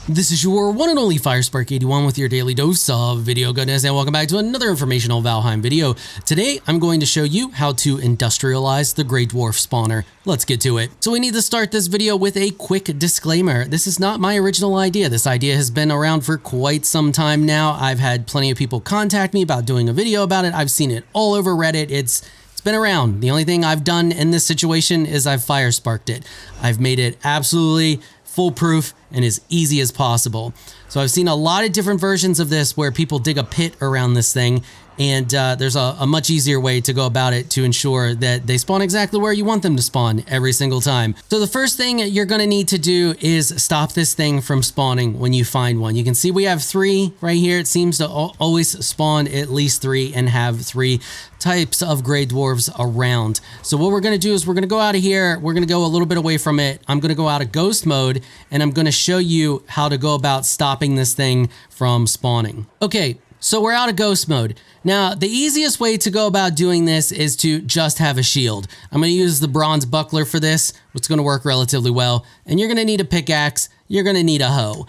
This is your one and only 𝐵𝐸₪ with your daily dose of video goodness, and welcome back to another informational Valheim video. Today, I'm going to show you how to industrialize the Greydwarf spawner. Let's get to it. So we need to start this video with a quick disclaimer. This is not my original idea. This idea has been around for quite some time now. I've had plenty of people contact me about doing a video about it. I've seen it all over Reddit. It's been around. The only thing I've done in this situation is I've 𝐵𝐸₪ it. I've made it absolutely foolproof and as easy as possible. So I've seen a lot of different versions of this where people dig a pit around this thing, and there's a much easier way to go about it to ensure that they spawn exactly where you want them to spawn every single time. So the first thing you're going to need to do is stop this thing from spawning when you find one. You can see we have 3 right here. It seems to always spawn at least 3 and have 3 types of Greydwarfs around. So what we're going to do is we're going to go out of here. We're going to go a little bit away from it. I'm going to go out of ghost mode, and I'm going to show you how to go about stopping this thing from spawning. Okay, so we're out of ghost mode. Now, the easiest way to go about doing this is to just have a shield. I'm going to use the bronze buckler for this, which is going to work relatively well. And you're going to need a pickaxe. You're going to need a hoe.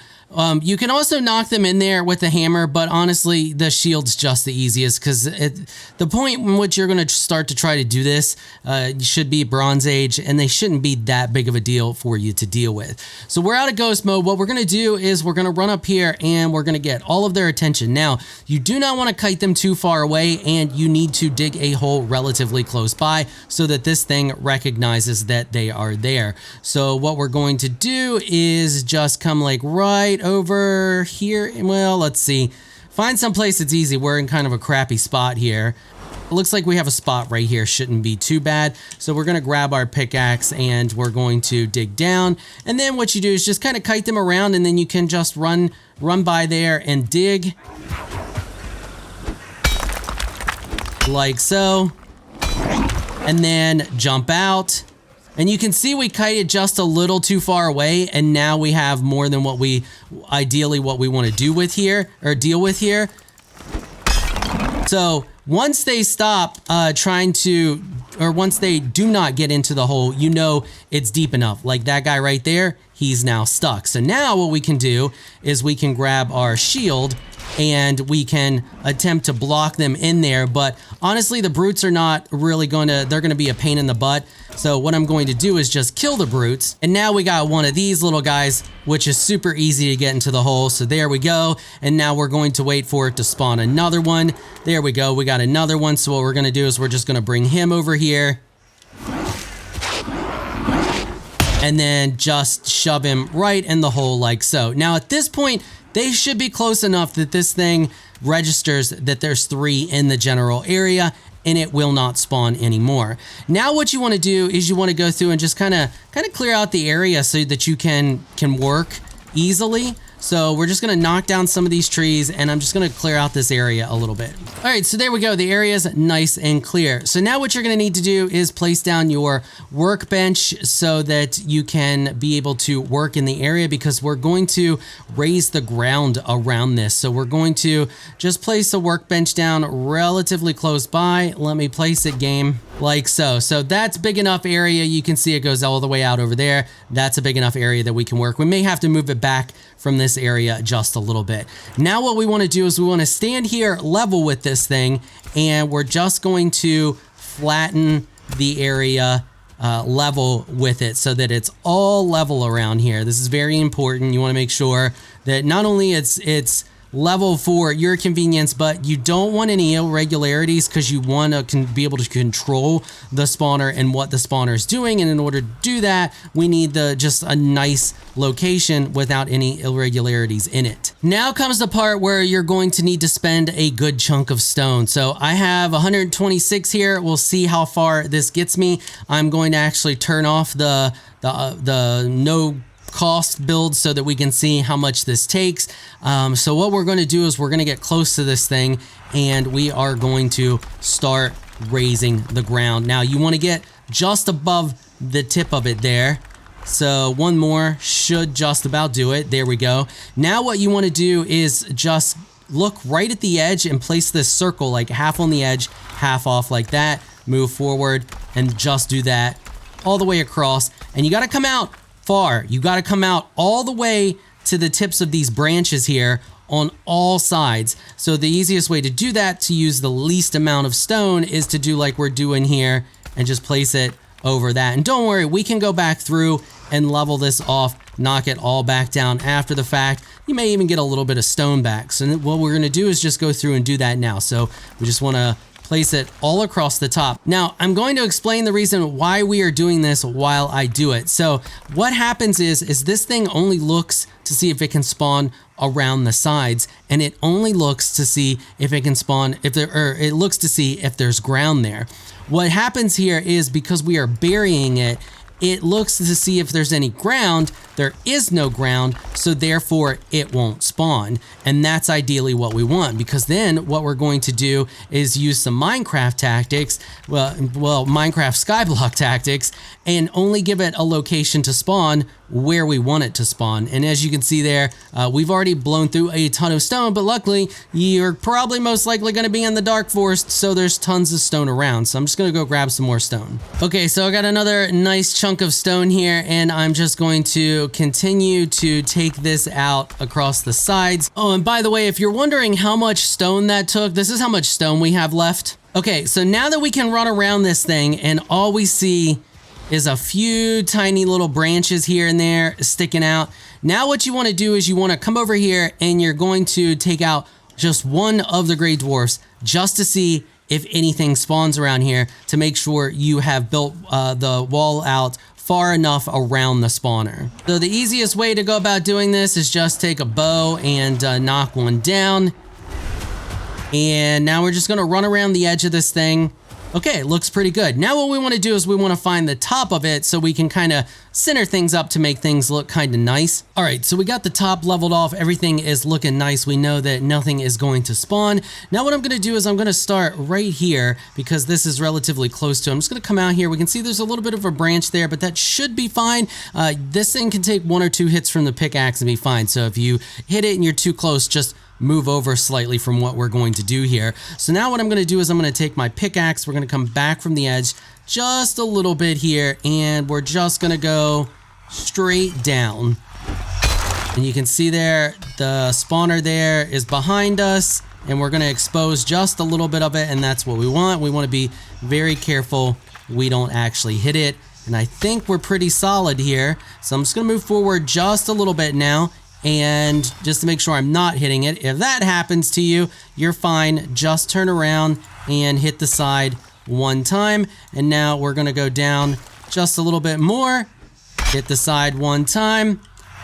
You can also knock them in there with a hammer, but honestly, the shield's just the easiest because the point in which you're going to start to try to do this should be Bronze Age, and they shouldn't be that big of a deal for you to deal with. So we're out of ghost mode. What we're going to do is we're going to run up here and we're going to get all of their attention. Now, you do not want to kite them too far away, and you need to dig a hole relatively close by so that this thing recognizes that they are there. So what we're going to do is just come like right over here. Well, let's see. Find some place that's easy. We're in kind of a crappy spot here. It looks like we have a spot right here. Shouldn't be too bad. So we're going to grab our pickaxe and we're going to dig down. And then what you do is just kind of kite them around, and then you can just run by there and dig. Like so. And then jump out. And you can see we kited just a little too far away, and now we have more than what we ideally what we want to do with here or deal with here. So once they stop once they do not get into the hole, you know it's deep enough. Like that guy right there, he's now stuck. So now what we can do is we can grab our shield and we can attempt to block them in there. But honestly, the brutes are not really they're gonna be a pain in the butt. So what I'm going to do is just kill the brutes. And now we got one of these little guys, which is super easy to get into the hole. So there we go. And now we're going to wait for it to spawn another one. There we go. We got another one. So what we're gonna do is we're just gonna bring him over here. And then just shove him right in the hole like so. Now at this point, they should be close enough that this thing registers that there's 3 in the general area, and it will not spawn anymore. Now what you want to do is you want to go through and just kind of clear out the area so that you can work easily. So we're just going to knock down some of these trees, and I'm just going to clear out this area a little bit. All right, so there we go. The area is nice and clear. So now what you're going to need to do is place down your workbench so that you can be able to work in the area, because we're going to raise the ground around this. So we're going to just place a workbench down relatively close by. Let me place it, game, like so. So that's big enough area. You can see it goes all the way out over there. That's a big enough area that we can work. We may have to move it back from this area just a little bit. Now what we want to do is we want to stand here level with this thing, and we're just going to flatten the area level with it so that it's all level around here. This is very important. You want to make sure that not only it's level for your convenience, but you don't want any irregularities, because you want to be able to control the spawner and what the spawner is doing. And in order to do that, we need just a nice location without any irregularities in it. Now comes the part where you're going to need to spend a good chunk of stone. So I have 126 here. We'll see how far this gets me. I'm going to actually turn off the no cost build so that we can see how much this takes. So what we're going to do is we're going to get close to this thing, and we are going to start raising the ground. Now you want to get just above the tip of it there. So one more should just about do it. There we go. Now what you want to do is just look right at the edge and place this circle like half on the edge, half off like that. Move forward and just do that all the way across. And you got to come out far. You got to come out all the way to the tips of these branches here on all sides. So the easiest way to do that, to use the least amount of stone, is to do like we're doing here and just place it over that. And don't worry, we can go back through and level this off, knock it all back down after the fact. You may even get a little bit of stone back. So what we're gonna do is just go through and do that now. So we just wanna place it all across the top. Now, I'm going to explain the reason why we are doing this while I do it. So what happens is this thing only looks to see if it can spawn around the sides, and it only looks to see if it can spawn, it looks to see if there's ground there. What happens here is, because we are burying it, it looks to see if there's any ground. There is no ground, so therefore it won't spawn. And that's ideally what we want, because then what we're going to do is use some Minecraft tactics, well, Minecraft skyblock tactics, and only give it a location to spawn where we want it to spawn. And as you can see there, we've already blown through a ton of stone, but luckily you're probably most likely going to be in the dark forest, so there's tons of stone around. So I'm just going to go grab some more stone. Okay, so I got another nice chunk of stone here, and I'm just going to continue to take this out across the sides. Oh, and by the way, if you're wondering how much stone that took, this is how much stone we have left. Okay, so now that we can run around this thing and all we see is a few tiny little branches here and there sticking out. Now what you want to do is you want to come over here and you're going to take out just one of the Greydwarfs just to see if anything spawns around here, to make sure you have built the wall out far enough around the spawner. So the easiest way to go about doing this is just take a bow and knock one down. And now we're just gonna run around the edge of this thing. Okay, looks pretty good. Now what we want to do is we want to find the top of it so we can kind of center things up to make things look kind of nice. All right, so we got the top leveled off. Everything is looking nice. We know that nothing is going to spawn. Now what I'm going to do is I'm going to start right here, because this is relatively close to. I'm just going to come out here. We can see there's a little bit of a branch there, but that should be fine. This thing can take 1 or 2 hits from the pickaxe and be fine. So if you hit it and you're too close, just move over slightly from what we're going to do here. So now what I'm going to do is I'm going to take my pickaxe. We're going to come back from the edge just a little bit here, and we're just going to go straight down. And you can see there, the spawner there is behind us, and we're going to expose just a little bit of it, and that's what we want. We want to be very careful we don't actually hit it. And I think we're pretty solid here. So I'm just going to move forward just a little bit now, and just to make sure I'm not hitting it. If that happens to you, you're fine. Just turn around and hit the side one time. And now we're gonna go down just a little bit more, hit the side one time.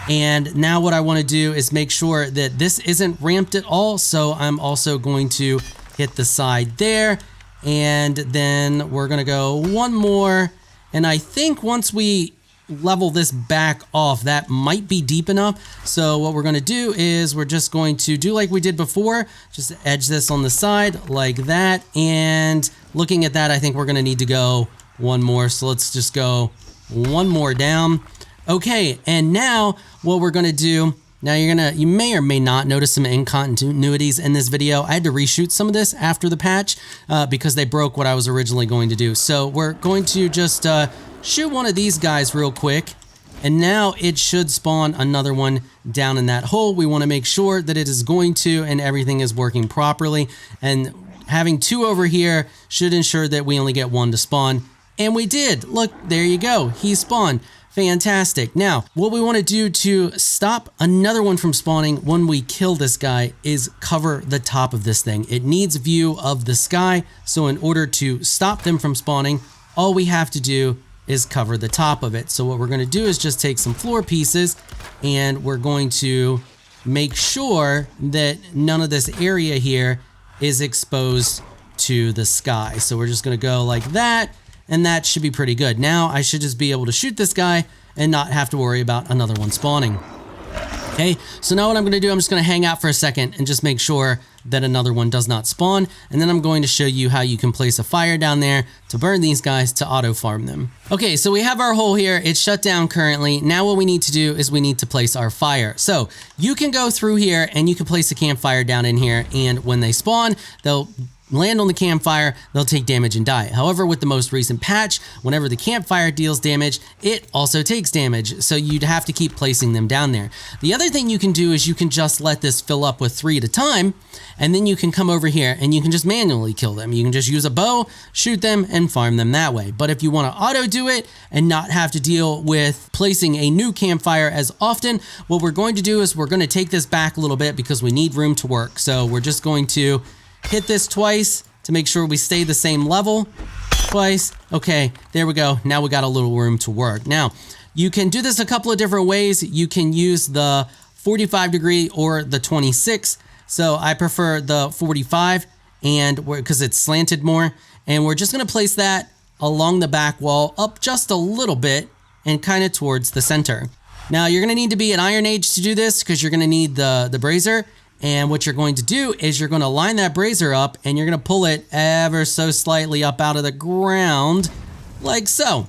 And now what I wanna do is make sure that this isn't ramped at all. So I'm also going to hit the side there. And then we're gonna go one more. And I think once we level this back off, that might be deep enough. So what we're going to do is we're just going to do like we did before, just edge this on the side like that. And looking at that, I think we're going to need to go one more. So let's just go one more down. Okay, and now what we're going to do, now you may or may not notice some incontinuities in this video. I had to reshoot some of this after the patch because they broke what I was originally going to do. So we're going to just shoot one of these guys real quick, and now it should spawn another one down in that hole. We want to make sure that it is going to, and everything is working properly. And having 2 over here should ensure that we only get 1 to spawn. And we did. Look, there you go. He spawned. Fantastic. Now, what we want to do to stop another one from spawning when we kill this guy is cover the top of this thing. It needs view of the sky. So in order to stop them from spawning, all we have to do is cover the top of it. So what we're going to do is just take some floor pieces, and we're going to make sure that none of this area here is exposed to the sky. So we're just going to go like that, and that should be pretty good. Now I should just be able to shoot this guy and not have to worry about another one spawning. Okay, so now what I'm going to do, I'm just going to hang out for a second and just make sure that another one does not spawn. And then I'm going to show you how you can place a fire down there to burn these guys to auto farm them. Okay, so we have our hole here. It's shut down currently. Now what we need to do is we need to place our fire. So you can go through here and you can place a campfire down in here. And when they spawn, they'll land on the campfire, they'll take damage and die. However, with the most recent patch, whenever the campfire deals damage, it also takes damage, so you'd have to keep placing them down there. The other thing you can do is you can just let this fill up with 3 at a time, and then you can come over here and you can just manually kill them. You can just use a bow, shoot them, and farm them that way. But if you want to auto do it and not have to deal with placing a new campfire as often, what we're going to do is we're going to take this back a little bit because we need room to work. So we're just going to hit this twice to make sure we stay the same level. Twice. Okay, there we go. Now we got a little room to work. Now, you can do this a couple of different ways. You can use the 45 degree or the 26. So I prefer the 45 and because it's slanted more. And we're just going to place that along the back wall up just a little bit and kind of towards the center. Now you're going to need to be an Iron Age to do this because you're going to need the brazier. And what you're going to do is you're going to line that brazier up and you're going to pull it ever so slightly up out of the ground like so.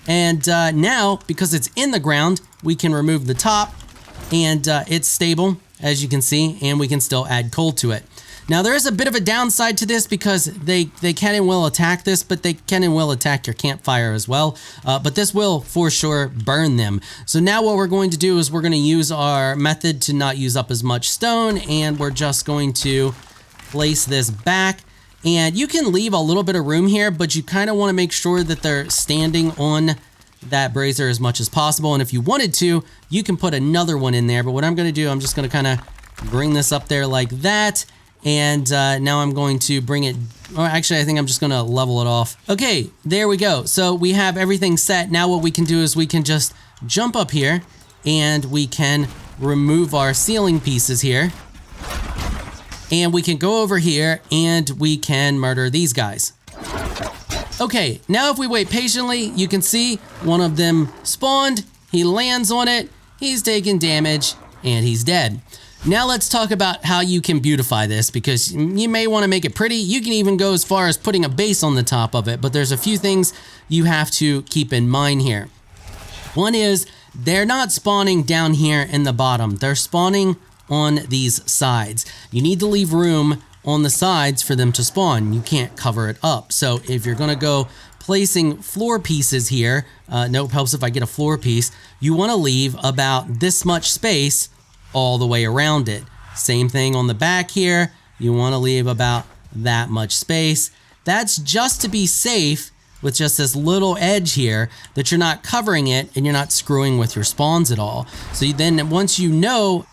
And now, because it's in the ground, we can remove the top and it's stable, as you can see, and we can still add coal to it. Now, there is a bit of a downside to this because they can and will attack this, but they can and will attack your campfire as well. But this will, for sure, burn them. So now what we're going to do is we're going to use our method to not use up as much stone, and we're just going to place this back. And you can leave a little bit of room here, but you kind of want to make sure that they're standing on that brazier as much as possible. And if you wanted to, you can put another one in there. But what I'm going to do, I'm just going to kind of bring this up there like that. And now I'm going to bring it, or actually I think I'm just gonna level it off. Okay, there we go. So we have everything set. Now what we can do is we can just jump up here and we can remove our ceiling pieces here. And we can go over here and we can murder these guys. Okay, now if we wait patiently, you can see one of them spawned, he lands on it, he's taking damage, and he's dead. Now let's talk about how you can beautify this, because you may want to make it pretty. You can even go as far as putting a base on the top of it, but there's a few things you have to keep in mind here. One is they're not spawning down here in the bottom. They're spawning on these sides. You need to leave room on the sides for them to spawn. You can't cover it up. So if you're going to go placing floor pieces here, nope, helps if I get a floor piece, you want to leave about this much space all the way around it. Same thing on the back here. You want to leave about that much space. That's just to be safe with just this little edge here, that you're not covering it and you're not screwing with your spawns at all. So then once you know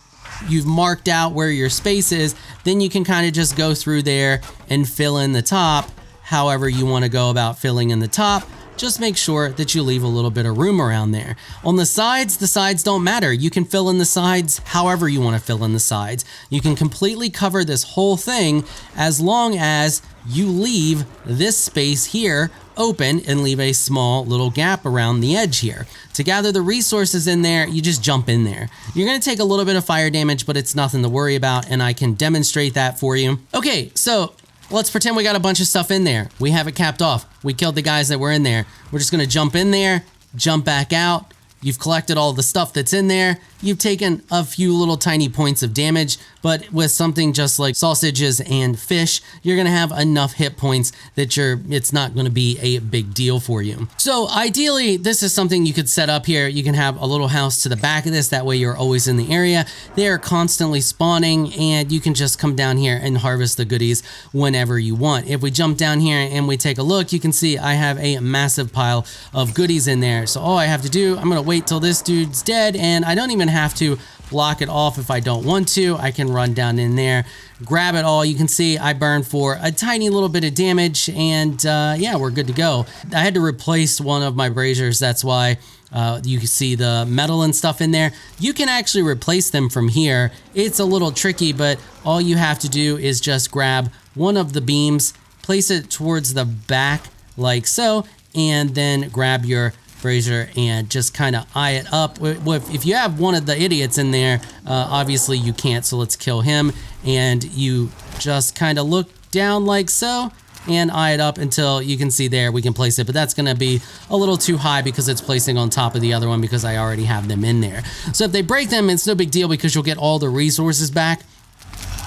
you've marked out where your space is, then you can kind of just go through there and fill in the top however you want to go about filling in the top. Just make sure that you leave a little bit of room around there. On the sides don't matter. You can fill in the sides however you want to fill in the sides. You can completely cover this whole thing as long as you leave this space here open and leave a small little gap around the edge here. To gather the resources in there, you just jump in there. You're going to take a little bit of fire damage, but it's nothing to worry about, and I can demonstrate that for you. Okay, so let's pretend we got a bunch of stuff in there. We have it capped off. We killed the guys that were in there. We're just gonna jump in there, jump back out. You've collected all the stuff that's in there. You've taken a few little tiny points of damage, but with something just like sausages and fish, you're gonna have enough hit points that it's not gonna be a big deal for you. So ideally, this is something you could set up here. You can have a little house to the back of this, that way you're always in the area. They are constantly spawning, and you can just come down here and harvest the goodies whenever you want. If we jump down here and we take a look, you can see I have a massive pile of goodies in there. So all I have to do, I'm gonna wait till this dude's dead, and I don't even have to block it off if I don't want to. I can run down in there, grab it all. You can see I burned for a tiny little bit of damage, and yeah, we're good to go. I had to replace one of my braziers. That's why you can see the metal and stuff in there. You can actually replace them from here. It's a little tricky, but all you have to do is just grab one of the beams, place it towards the back like so, and then grab your brazier and just kind of eye it up. If you have one of the idiots in there, obviously you can't, so let's kill him. And you just kind of look down like so and eye it up until you can see there we can place it, but that's going to be a little too high because it's placing on top of the other one because I already have them in there. So if they break them, it's no big deal because you'll get all the resources back.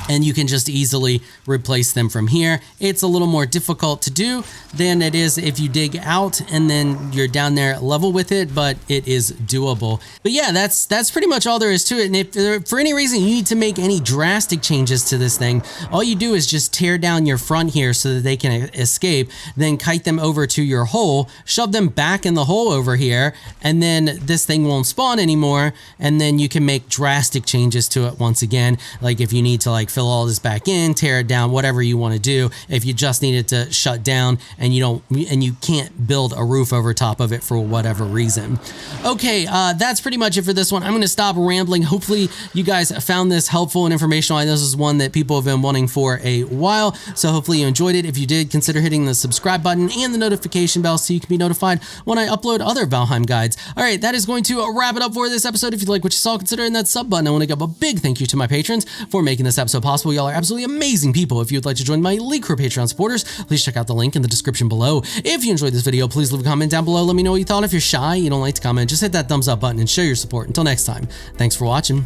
and you can just easily replace them from here. It's a little more difficult to do than it is if you dig out and then you're down there level with it, but it is doable. But yeah, that's pretty much all there is to it. And if for any reason you need to make any drastic changes to this thing, all you do is just tear down your front here so that they can escape, then kite them over to your hole, shove them back in the hole over here, and then this thing won't spawn anymore, and then you can make drastic changes to it once again. Like if you need to like fill all this back in, tear it down, whatever you want to do. If you just need it to shut down and you can't build a roof over top of it for whatever reason. Okay, that's pretty much it for this one. I'm going to stop rambling. Hopefully you guys found this helpful and informational. I know this is one that people have been wanting for a while, so hopefully you enjoyed it. If you did, consider hitting the subscribe button and the notification bell so you can be notified when I upload other Valheim guides. All right, that is going to wrap it up for this episode. If you like what you saw, consider hitting that sub button. I want to give a big thank you to my patrons for making this episode possible. Y'all are absolutely amazing people. If you'd like to join my elite crew Patreon supporters, please check out the link in the description below. If you enjoyed this video, please leave a comment down below. Let me know what you thought. If you're shy, you don't like to comment, just hit that thumbs up button and show your support. Until next time, thanks for watching.